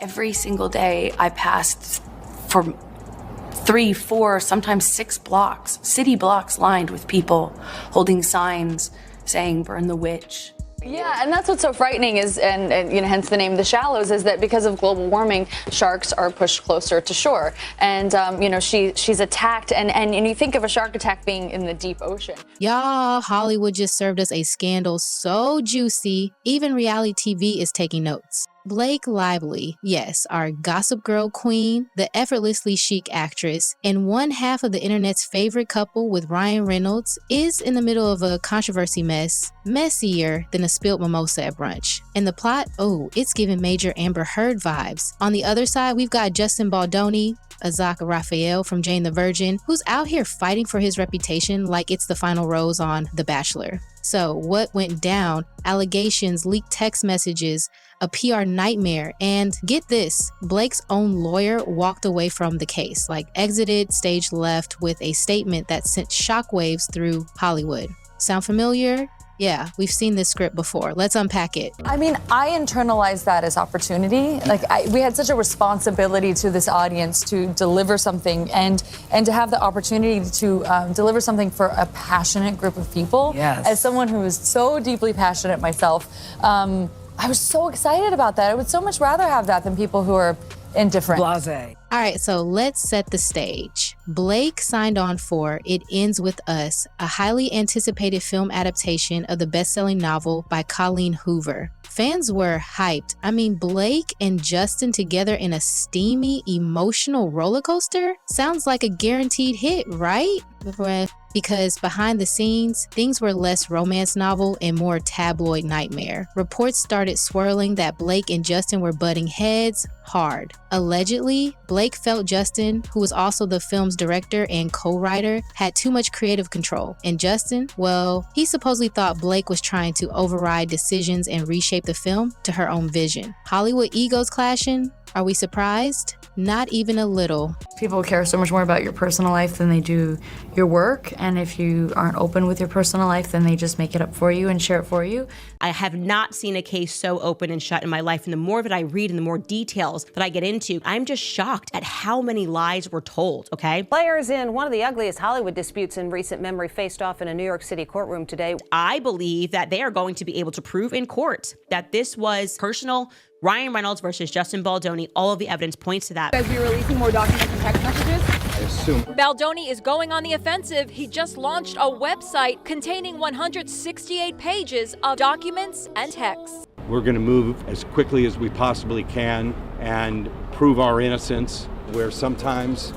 Every single day I passed for 3, 4, sometimes 6 blocks, city blocks lined with people holding signs saying burn the witch. Yeah, and that's what's so frightening is, and you know, hence the name The Shallows, is that because of global warming, sharks are pushed closer to shore. And, you know, she's attacked, and you think of a shark attack being in the deep ocean. Y'all, Hollywood just served us a scandal so juicy, even reality TV is taking notes. Blake Lively, yes, our Gossip Girl queen, the effortlessly chic actress, and one half of the internet's favorite couple with Ryan Reynolds, is in the middle of a controversy mess, messier than a spilled mimosa at brunch. And the plot, oh, it's giving major Amber Heard vibes. On the other side, we've got Justin Baldoni, Rafael from Jane the Virgin, who's out here fighting for his reputation like it's the final rose on The Bachelor. So what went down? Allegations, leaked text messages, a PR nightmare, and get this, Blake's own lawyer walked away from the case, like exited stage left with a statement that sent shockwaves through Hollywood. Sound familiar? Yeah, we've seen this script before. Let's unpack it. I mean, I internalized that as opportunity. Like, we had such a responsibility to this audience to deliver something and to have the opportunity to deliver something for a passionate group of people. Yes. As someone who is so deeply passionate myself, I was so excited about that. I would so much rather have that than people who are indifferent. Blasé. All right, so let's set the stage. Blake signed on for It Ends With Us, a highly anticipated film adaptation of the best-selling novel by Colleen Hoover. Fans were hyped. I mean, Blake and Justin together in a steamy, emotional roller coaster? Sounds like a guaranteed hit, right? Because behind the scenes, things were less romance novel and more tabloid nightmare. Reports started swirling that Blake and Justin were butting heads hard. Allegedly, Blake felt Justin, who was also the film's director and co-writer, had too much creative control. And Justin, well, he supposedly thought Blake was trying to override decisions and reshape the film to her own vision. Hollywood egos clashing? Are we surprised? Not even a little. People care so much more about your personal life than they do your work. And if you aren't open with your personal life, then they just make it up for you and share it for you. I have not seen a case so open and shut in my life. And the more that I read and the more details that I get into, I'm just shocked at how many lies were told, okay? Players in one of the ugliest Hollywood disputes in recent memory faced off in a New York City courtroom today. I believe that they are going to be able to prove in court that this was personal. Ryan Reynolds versus Justin Baldoni, all of the evidence points to that. As we releasing more documents and text messages? I assume. Baldoni is going on the offensive. He just launched a website containing 168 pages of documents and texts. We're going to move as quickly as we possibly can and prove our innocence, where sometimes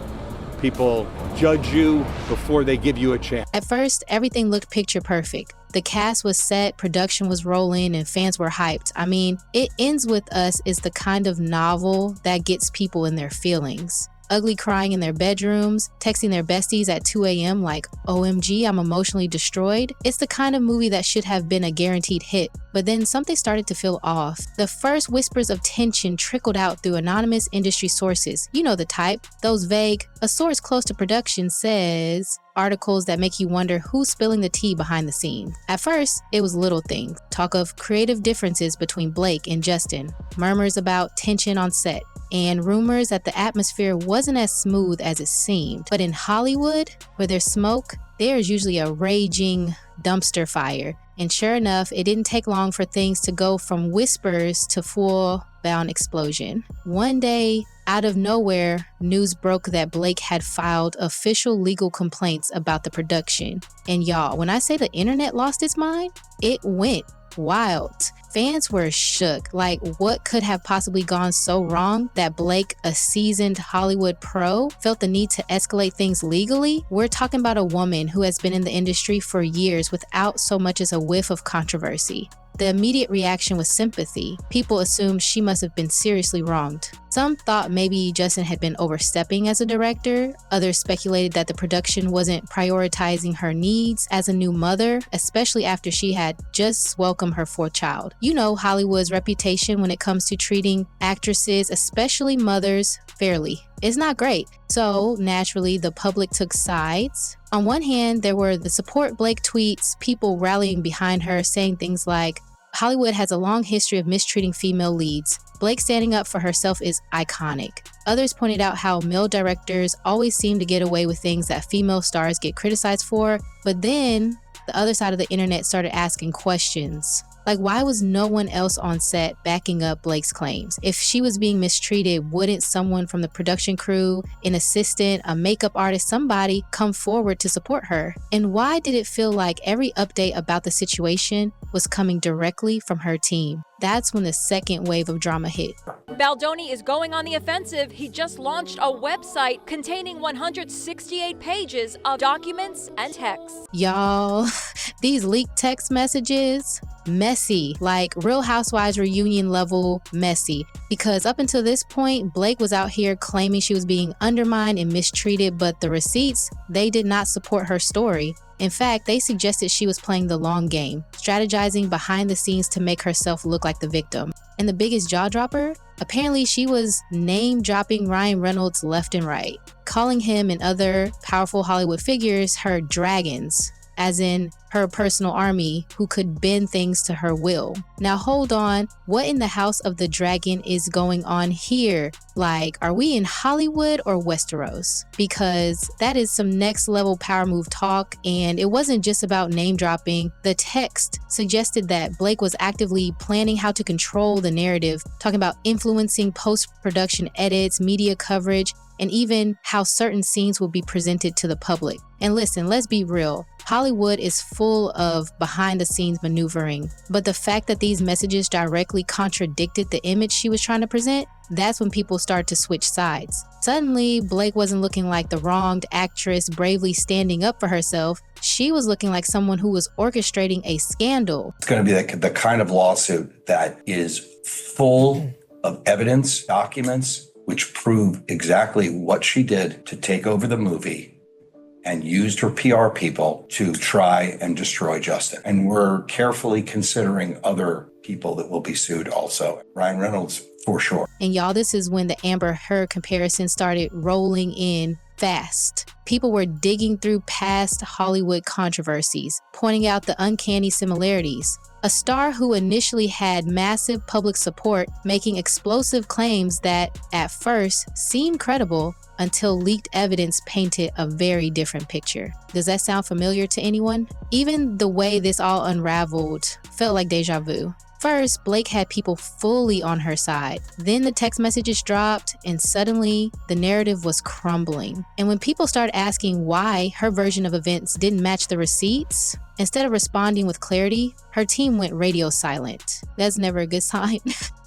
people judge you before they give you a chance. At first, everything looked picture perfect. The cast was set, production was rolling, and fans were hyped. I mean, It Ends With Us is the kind of novel that gets people in their feelings. Ugly crying in their bedrooms, texting their besties at 2 a.m. like, OMG, I'm emotionally destroyed. It's the kind of movie that should have been a guaranteed hit. But then something started to feel off. The first whispers of tension trickled out through anonymous industry sources. You know the type, those vague, a source close to production says, articles that make you wonder who's spilling the tea behind the scene. At first, it was little things. Talk of creative differences between Blake and Justin, murmurs about tension on set, and rumors that the atmosphere wasn't as smooth as it seemed. But in Hollywood, where there's smoke, there's usually a raging dumpster fire. And sure enough, it didn't take long for things to go from whispers to full-blown explosion. One day, out of nowhere, news broke that Blake had filed official legal complaints about the production. And y'all, when I say the internet lost its mind, it went wild. Fans were shook. Like, what could have possibly gone so wrong that Blake, a seasoned Hollywood pro, felt the need to escalate things legally? We're talking about a woman who has been in the industry for years without so much as a whiff of controversy. The immediate reaction was sympathy. People assumed she must have been seriously wronged. Some thought maybe Justin had been overstepping as a director. Others speculated that the production wasn't prioritizing her needs as a new mother, especially after she had just welcomed her fourth child. You know Hollywood's reputation when it comes to treating actresses, especially mothers, fairly. It's not great. So naturally, the public took sides. On one hand, there were the support Blake tweets, people rallying behind her, saying things like, Hollywood has a long history of mistreating female leads. Blake standing up for herself is iconic. Others pointed out how male directors always seem to get away with things that female stars get criticized for, but then the other side of the internet started asking questions. Like, why was no one else on set backing up Blake's claims? If she was being mistreated, wouldn't someone from the production crew, an assistant, a makeup artist, somebody come forward to support her? And why did it feel like every update about the situation was coming directly from her team? That's when the second wave of drama hit. Baldoni is going on the offensive. He just launched a website containing 168 pages of documents and texts. Y'all, these leaked text messages, messy, like Real Housewives reunion level messy. Because up until this point, Blake was out here claiming she was being undermined and mistreated, but the receipts, they did not support her story. In fact, they suggested she was playing the long game, strategizing behind the scenes to make herself look like the victim. And the biggest jaw dropper? Apparently she was name dropping Ryan Reynolds left and right, calling him and other powerful Hollywood figures her dragons, as in her personal army who could bend things to her will. Now hold on, what in the House of the Dragon is going on here? Like, are we in Hollywood or Westeros? Because that is some next level power move talk, and it wasn't just about name dropping. The text suggested that Blake was actively planning how to control the narrative, talking about influencing post-production edits, media coverage, and even how certain scenes will be presented to the public. And listen, let's be real. Hollywood is full of behind-the-scenes maneuvering, but the fact that these messages directly contradicted the image she was trying to present, that's when people start to switch sides. Suddenly, Blake wasn't looking like the wronged actress bravely standing up for herself. She was looking like someone who was orchestrating a scandal. It's going to be the kind of lawsuit that is full of evidence, documents, which prove exactly what she did to take over the movie and used her PR people to try and destroy Justin. And we're carefully considering other people that will be sued also. Ryan Reynolds, for sure. And y'all, this is when the Amber Heard comparison started rolling in fast. People were digging through past Hollywood controversies, pointing out the uncanny similarities. A star who initially had massive public support, making explosive claims that at first seemed credible until leaked evidence painted a very different picture. Does that sound familiar to anyone? Even the way this all unraveled felt like deja vu. First, Blake had people fully on her side. Then the text messages dropped, and suddenly the narrative was crumbling. And when people started asking why her version of events didn't match the receipts, instead of responding with clarity, her team went radio silent. That's never a good sign.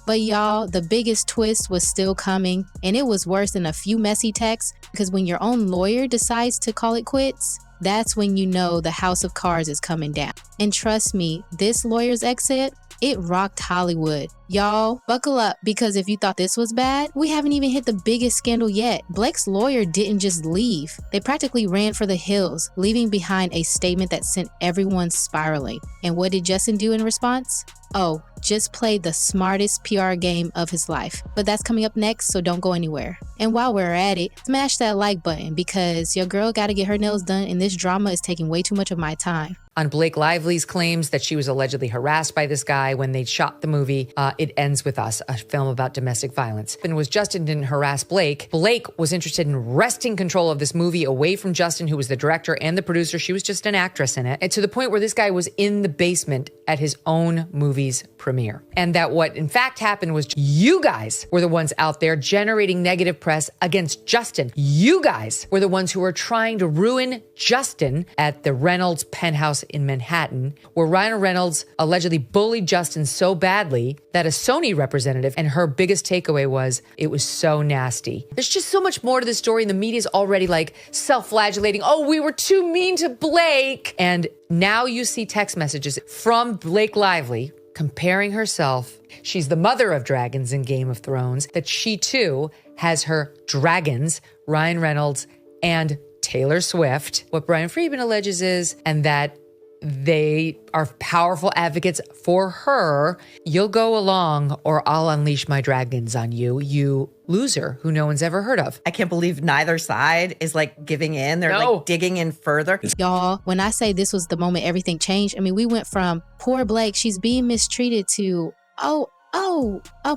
But y'all, the biggest twist was still coming, and it was worse than a few messy texts, because when your own lawyer decides to call it quits, that's when you know the house of cards is coming down. And trust me, this lawyer's exit, it rocked Hollywood. Y'all, buckle up, because if you thought this was bad, we haven't even hit the biggest scandal yet. Blake's lawyer didn't just leave. They practically ran for the hills, leaving behind a statement that sent everyone spiraling. And what did Justin do in response? Oh, just played the smartest PR game of his life. But that's coming up next, so don't go anywhere. And while we're at it, smash that like button, because your girl gotta get her nails done and this drama is taking way too much of my time. On Blake Lively's claims that she was allegedly harassed by this guy when they shot the movie, It Ends With Us, a film about domestic violence. And was Justin didn't harass Blake. Blake was interested in wresting control of this movie away from Justin, who was the director and the producer. She was just an actress in it. And to the point where this guy was in the basement at his own movie's premiere. And that what in fact happened was you guys were the ones out there generating negative press against Justin. You guys were the ones who were trying to ruin Justin at the Reynolds penthouse in Manhattan, where Ryan Reynolds allegedly bullied Justin so badly that a Sony representative, and her biggest takeaway was, it was so nasty. There's just so much more to the story, and the media's already like self-flagellating. Oh, we were too mean to Blake. And now you see text messages from Blake Lively comparing herself. She's the mother of dragons in Game of Thrones, that she too has her dragons, Ryan Reynolds and Taylor Swift. What Brian Friedman alleges is, and that they are powerful advocates for her. You'll go along or I'll unleash my dragons on you, you loser who no one's ever heard of. I can't believe neither side is like giving in. They're like digging in further. Y'all, when I say this was the moment everything changed, I mean, we went from poor Blake, she's being mistreated to,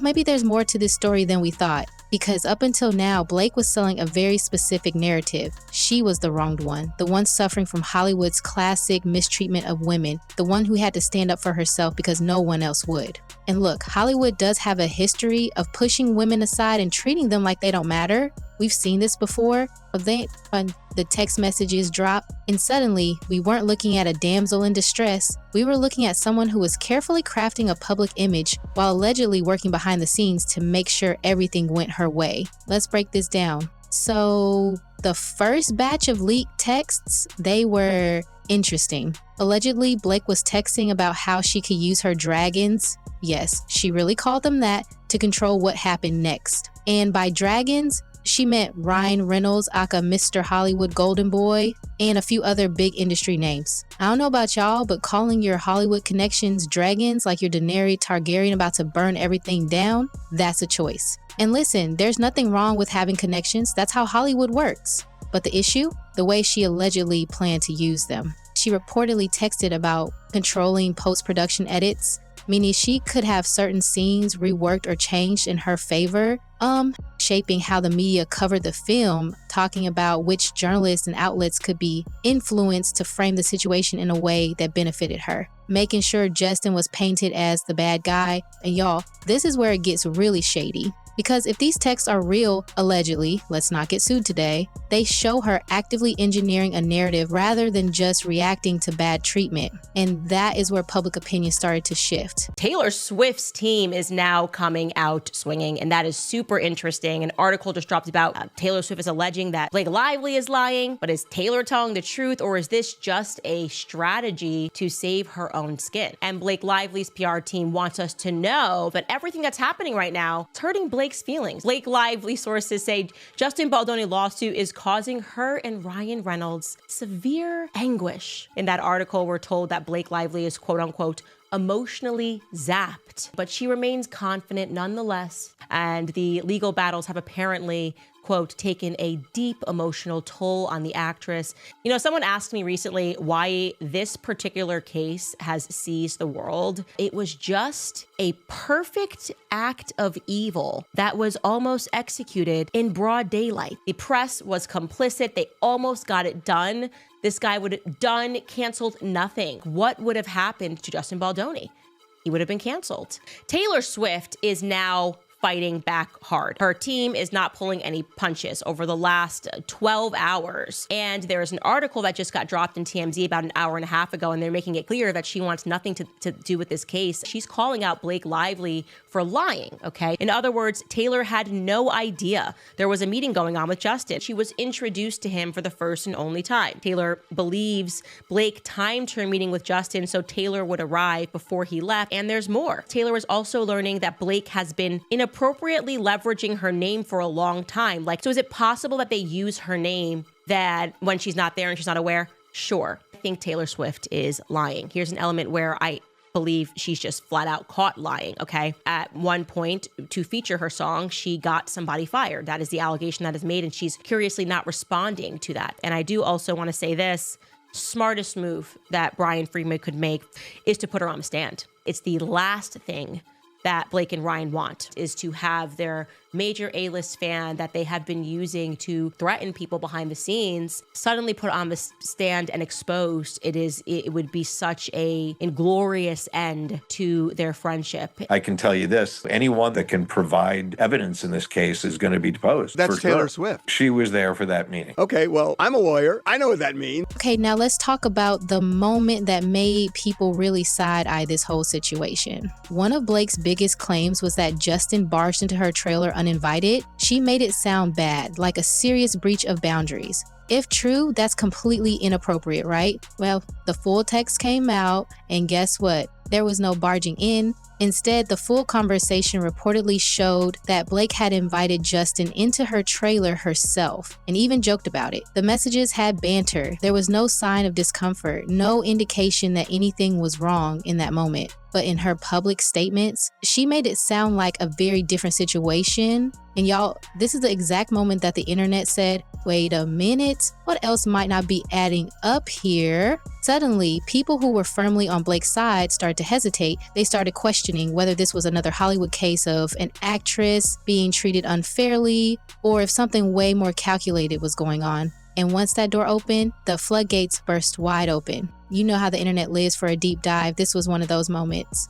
maybe there's more to this story than we thought. Because up until now, Blake was selling a very specific narrative. She was the wronged one, the one suffering from Hollywood's classic mistreatment of women, the one who had to stand up for herself because no one else would. And look, Hollywood does have a history of pushing women aside and treating them like they don't matter. We've seen this before, but then when the text messages drop, and suddenly we weren't looking at a damsel in distress. We were looking at someone who was carefully crafting a public image while allegedly working behind the scenes to make sure everything went her way. Let's break this down. So the first batch of leaked texts, they were interesting. Allegedly, Blake was texting about how she could use her dragons. Yes, she really called them that, to control what happened next. And by dragons, she meant Ryan Reynolds, aka Mr. Hollywood Golden Boy, and a few other big industry names. I don't know about y'all, but calling your Hollywood connections dragons like you're Daenerys Targaryen about to burn everything down, that's a choice. And listen, there's nothing wrong with having connections. That's how Hollywood works. But the issue? The way she allegedly planned to use them. She reportedly texted about controlling post-production edits, meaning she could have certain scenes reworked or changed in her favor, shaping how the media covered the film, talking about which journalists and outlets could be influenced to frame the situation in a way that benefited her, making sure Justin was painted as the bad guy. And y'all, this is where it gets really shady. Because if these texts are real, allegedly, let's not get sued today, they show her actively engineering a narrative rather than just reacting to bad treatment. And that is where public opinion started to shift. Taylor Swift's team is now coming out swinging, and that is super interesting. An article just dropped about Taylor Swift is alleging that Blake Lively is lying, but is Taylor telling the truth, or is this just a strategy to save her own skin? And Blake Lively's PR team wants us to know that everything that's happening right now is hurting Blake's feelings. Blake Lively sources say Justin Baldoni lawsuit is causing her and Ryan Reynolds severe anguish. In that article, we're told that Blake Lively is quote unquote emotionally zapped, but she remains confident nonetheless. And the legal battles have apparently, quote, taken a deep emotional toll on the actress. You know, someone asked me recently why this particular case has seized the world. It was just a perfect act of evil that was almost executed in broad daylight. The press was complicit. They almost got it done. This guy would have done, canceled nothing. What would have happened to Justin Baldoni? He would have been canceled. Taylor Swift is now fighting back hard. Her team is not pulling any punches over the last 12 hours. And there is an article that just got dropped in TMZ about an hour and a half ago, and they're making it clear that she wants nothing to do with this case. She's calling out Blake Lively for lying, okay? In other words, Taylor had no idea there was a meeting going on with Justin. She was introduced to him for the first and only time. Taylor believes Blake timed her meeting with Justin so Taylor would arrive before he left. And there's more. Taylor is also learning that Blake has been inappropriately leveraging her name for a long time. So is it possible that they use her name that when she's not there and she's not aware? Sure. I think Taylor Swift is lying. Here's an element where I believe she's just flat out caught lying, okay? At one point, to feature her song, she got somebody fired. That is the allegation that is made, and she's curiously not responding to that. And I do also want to say this. Smartest move that Brian Freeman could make is to put her on the stand. It's the last thing that Blake and Ryan want, is to have their major A-list fan that they have been using to threaten people behind the scenes suddenly put on the stand and exposed. It would be such a inglorious end to their friendship. I can tell you this, anyone that can provide evidence in this case is going to be deposed. That's Taylor Swift. She was there for that meeting. Okay, well, I'm a lawyer. I know what that means. Okay, now let's talk about the moment that made people really side-eye this whole situation. One of Blake's biggest claims was that Justin barged into her trailer uninvited. She made it sound bad, like a serious breach of boundaries. If true, that's completely inappropriate, right? Well, the full text came out, and guess what? There was no barging in. Instead, the full conversation reportedly showed that Blake had invited Justin into her trailer herself and even joked about it. The messages had banter. There was no sign of discomfort, no indication that anything was wrong in that moment. But in her public statements, she made it sound like a very different situation. And y'all, this is the exact moment that the internet said, wait a minute, what else might not be adding up here? Suddenly, people who were firmly on Blake's side started to hesitate. They started questioning whether this was another Hollywood case of an actress being treated unfairly, or if something way more calculated was going on. And once that door opened, the floodgates burst wide open. You know how the internet lives for a deep dive. This was one of those moments.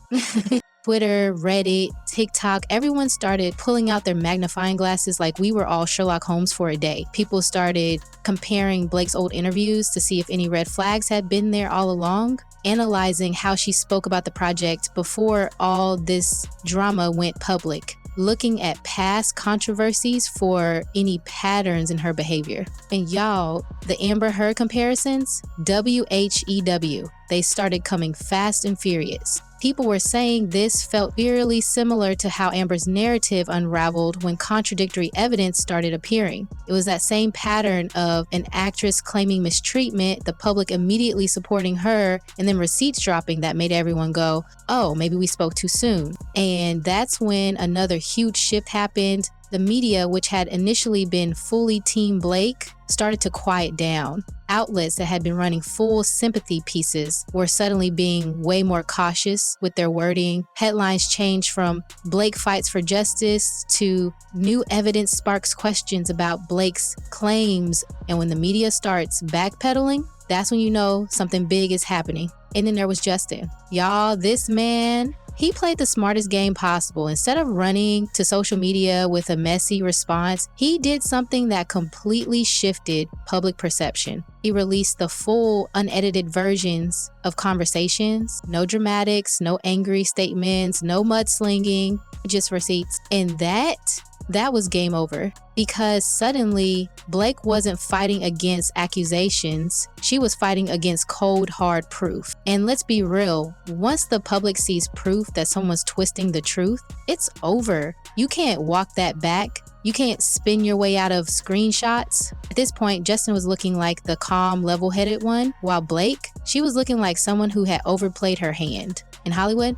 Twitter, Reddit, TikTok, everyone started pulling out their magnifying glasses like we were all Sherlock Holmes for a day. People started comparing Blake's old interviews to see if any red flags had been there all along, analyzing how she spoke about the project before all this drama went public, looking at past controversies for any patterns in her behavior. And y'all, the Amber Heard comparisons, WHEW, they started coming fast and furious. People were saying this felt eerily similar to how Amber's narrative unraveled when contradictory evidence started appearing. It was that same pattern of an actress claiming mistreatment, the public immediately supporting her, and then receipts dropping that made everyone go, oh, maybe we spoke too soon. And that's when another huge shift happened. The media, which had initially been fully Team Blake, started to quiet down. Outlets that had been running full sympathy pieces were suddenly being way more cautious with their wording. Headlines changed from Blake fights for justice to new evidence sparks questions about Blake's claims. And when the media starts backpedaling, that's when you know something big is happening. And then there was Justin. Y'all, this man, he played the smartest game possible. Instead of running to social media with a messy response, he did something that completely shifted public perception. He released the full, unedited versions of conversations. No dramatics, no angry statements, no mudslinging, just receipts. And that was game over, because suddenly Blake wasn't fighting against accusations. She was fighting against cold, hard proof. And let's be real, once the public sees proof that someone's twisting the truth, it's over. You can't walk that back. You can't spin your way out of screenshots. At this point, Justin was looking like the calm, level-headed one, while Blake, she was looking like someone who had overplayed her hand. And Hollywood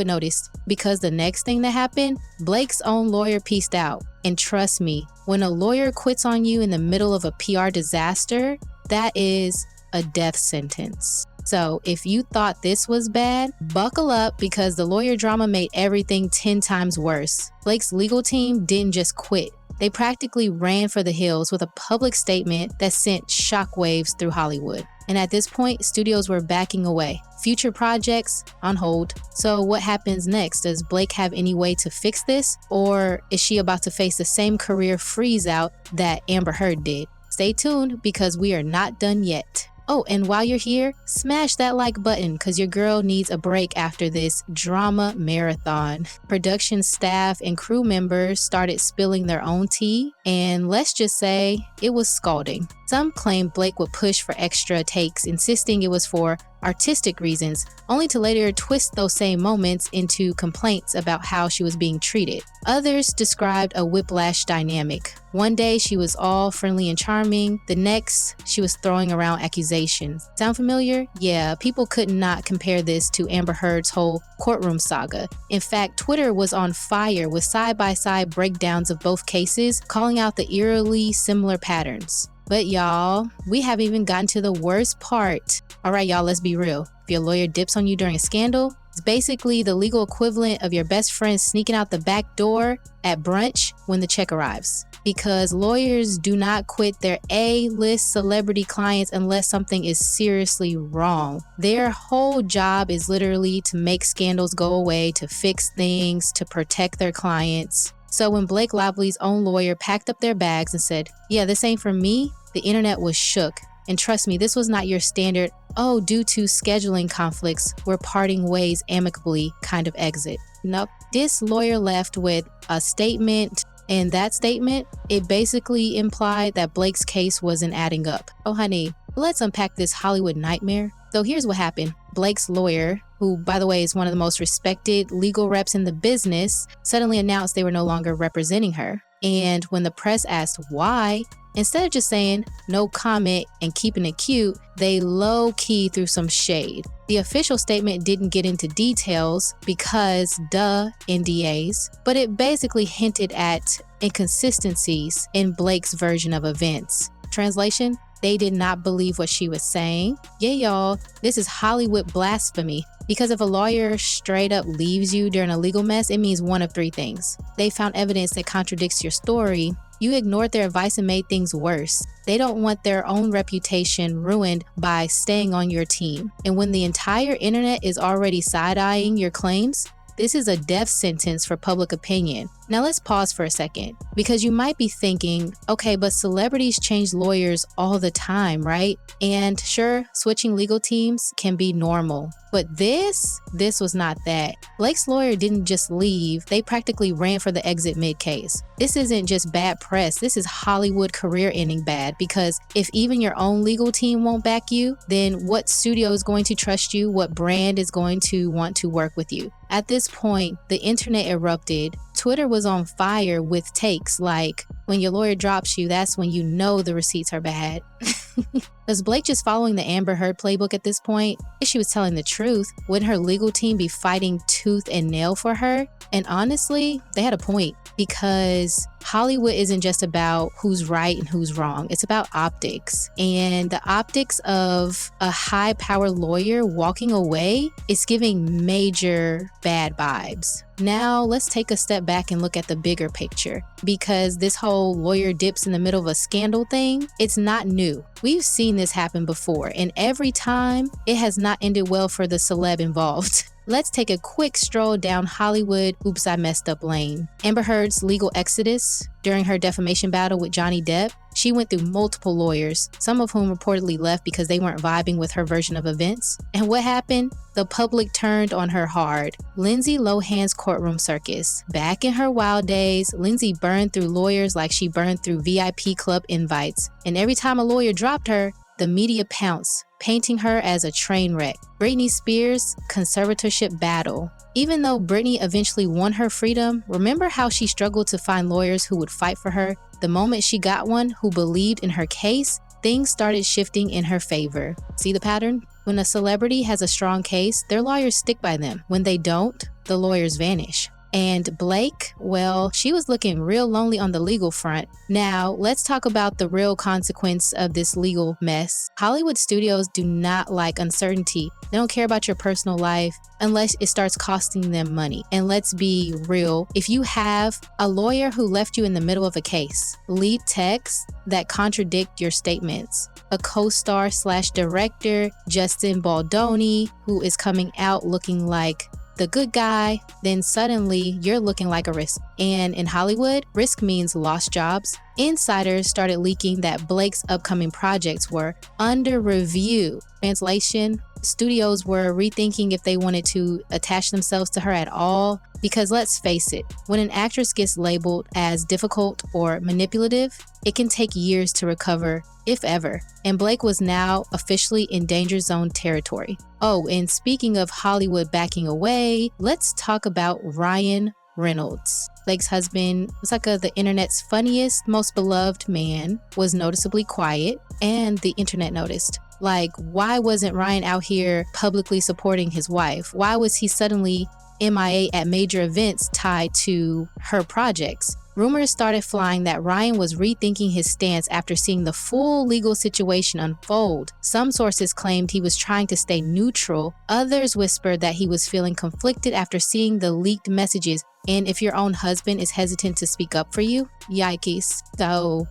noticed, because the next thing that happened, Blake's own lawyer pieced out. And trust me, when a lawyer quits on you in the middle of a PR disaster, that is a death sentence. So if you thought this was bad, buckle up, because the lawyer drama made everything 10 times worse. Blake's legal team didn't just quit. They practically ran for the hills with a public statement that sent shockwaves through Hollywood. And at this point, studios were backing away. Future projects on hold. So what happens next? Does Blake have any way to fix this? Or is she about to face the same career freeze out that Amber Heard did? Stay tuned, because we are not done yet. Oh, and while you're here, smash that like button, because your girl needs a break after this drama marathon. Production staff and crew members started spilling their own tea, and let's just say it was scalding. Some claimed Blake would push for extra takes, insisting it was for artistic reasons, only to later twist those same moments into complaints about how she was being treated. Others described a whiplash dynamic. One day she was all friendly and charming, the next she was throwing around accusations. Sound familiar? Yeah, people could not compare this to Amber Heard's whole courtroom saga. In fact, Twitter was on fire with side-by-side breakdowns of both cases, calling out the eerily similar patterns. But y'all, we haven't even gotten to the worst part. All right, y'all, let's be real. If your lawyer dips on you during a scandal, it's basically the legal equivalent of your best friend sneaking out the back door at brunch when the check arrives. Because lawyers do not quit their A-list celebrity clients unless something is seriously wrong. Their whole job is literally to make scandals go away, to fix things, to protect their clients. So when Blake Lively's own lawyer packed up their bags and said, yeah, this ain't for me, the internet was shook. And trust me, this was not your standard, oh, due to scheduling conflicts, we're parting ways amicably kind of exit. Nope. This lawyer left with a statement, and that statement, it basically implied that Blake's case wasn't adding up. Oh, honey, let's unpack this Hollywood nightmare. So here's what happened. Blake's lawyer, who, by the way, is one of the most respected legal reps in the business, suddenly announced they were no longer representing her. And when the press asked why, instead of just saying no comment and keeping it cute, they low-key threw some shade. The official statement didn't get into details because, NDAs, but it basically hinted at inconsistencies in Blake's version of events. Translation: they did not believe what she was saying. Yeah, y'all, this is Hollywood blasphemy. Because if a lawyer straight up leaves you during a legal mess, it means one of three things. They found evidence that contradicts your story. You ignored their advice and made things worse. They don't want their own reputation ruined by staying on your team. And when the entire internet is already side-eyeing your claims, this is a death sentence for public opinion. Now let's pause for a second, because you might be thinking, okay, but celebrities change lawyers all the time, right? And sure, switching legal teams can be normal, but this was not that. Blake's lawyer didn't just leave, they practically ran for the exit mid-case. This isn't just bad press, this is Hollywood career-ending bad, because if even your own legal team won't back you, then what studio is going to trust you? What brand is going to want to work with you? At this point, the internet erupted. Twitter was on fire with takes like, when your lawyer drops you, that's when you know the receipts are bad. Was Blake just following the Amber Heard playbook at this point? If she was telling the truth, wouldn't her legal team be fighting tooth and nail for her? And honestly, they had a point, because Hollywood isn't just about who's right and who's wrong. It's about optics. And the optics of a high-powered lawyer walking away is giving major bad vibes. Now, let's take a step back and look at the bigger picture, because this whole lawyer dips in the middle of a scandal thing, it's not new. We've seen this happen before, and every time, it has not ended well for the celeb involved. Let's take a quick stroll down Hollywood oops I messed up lane. Amber Heard's legal exodus during her defamation battle with Johnny Depp. She went through multiple lawyers, some of whom reportedly left because they weren't vibing with her version of events. And what happened? The public turned on her hard. Lindsay Lohan's courtroom circus. Back in her wild days, Lindsay burned through lawyers like she burned through VIP club invites. And every time a lawyer dropped her, the media pounced, painting her as a train wreck. Britney Spears' conservatorship battle. Even though Britney eventually won her freedom, remember how she struggled to find lawyers who would fight for her? The moment she got one who believed in her case, things started shifting in her favor. See the pattern? When a celebrity has a strong case, their lawyers stick by them. When they don't, the lawyers vanish. And Blake, well, she was looking real lonely on the legal front. Now, let's talk about the real consequence of this legal mess. Hollywood studios do not like uncertainty. They don't care about your personal life unless it starts costing them money. And let's be real, if you have a lawyer who left you in the middle of a case, leave texts that contradict your statements. A co-star / director, Justin Baldoni, who is coming out looking like the good guy, then suddenly you're looking like a risk. And in Hollywood, risk means lost jobs. Insiders started leaking that Blake's upcoming projects were under review. Translation: studios were rethinking if they wanted to attach themselves to her at all. Because let's face it, when an actress gets labeled as difficult or manipulative, it can take years to recover, if ever. And Blake was now officially in danger zone territory. Oh, and speaking of Hollywood backing away, let's talk about Ryan Reynolds. Blake's husband was like the internet's funniest, most beloved man, was noticeably quiet, and the internet noticed. Like, why wasn't Ryan out here publicly supporting his wife? Why was he suddenly MIA at major events tied to her projects? Rumors started flying that Ryan was rethinking his stance after seeing the full legal situation unfold. Some sources claimed he was trying to stay neutral. Others whispered that he was feeling conflicted after seeing the leaked messages. And if your own husband is hesitant to speak up for you, yikes. So,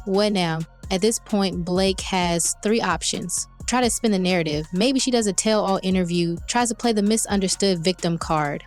what now? At this point, Blake has three options. Try to spin the narrative. Maybe she does a tell-all interview, tries to play the misunderstood victim card.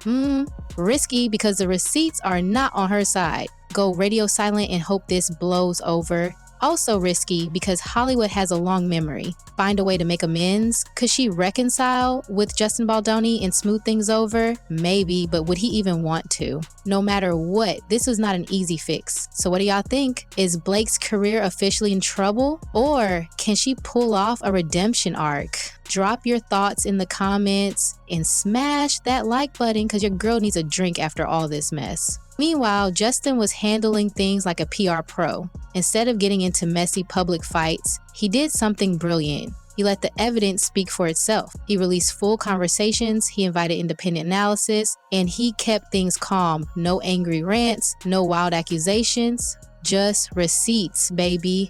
Risky because the receipts are not on her side. Go radio silent and hope this blows over. Also risky because Hollywood has a long memory. Find a way to make amends. Could she reconcile with Justin Baldoni and smooth things over? Maybe, but would he even want to? No matter what, this was not an easy fix. So what do y'all think? Is Blake's career officially in trouble? Or can she pull off a redemption arc? Drop your thoughts in the comments and smash that like button because your girl needs a drink after all this mess. Meanwhile, Justin was handling things like a PR pro. Instead of getting into messy public fights, he did something brilliant. He let the evidence speak for itself. He released full conversations, he invited independent analysis, and he kept things calm. No angry rants, no wild accusations, just receipts, baby.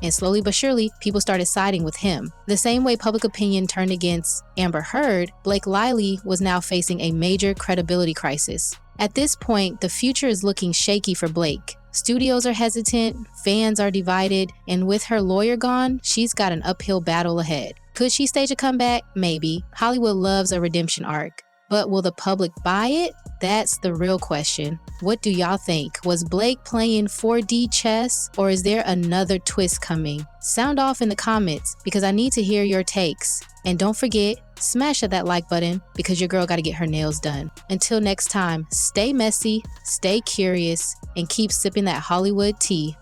And slowly but surely, people started siding with him. The same way public opinion turned against Amber Heard, Blake Lively was now facing a major credibility crisis. At this point, the future is looking shaky for Blake. Studios are hesitant, fans are divided, and with her lawyer gone, she's got an uphill battle ahead. Could she stage a comeback? Maybe. Hollywood loves a redemption arc. But will the public buy it? That's the real question. What do y'all think? Was Blake playing 4D chess, or is there another twist coming? Sound off in the comments because I need to hear your takes. And don't forget, smash that like button because your girl got to get her nails done. Until next time, stay messy, stay curious, and keep sipping that Hollywood tea.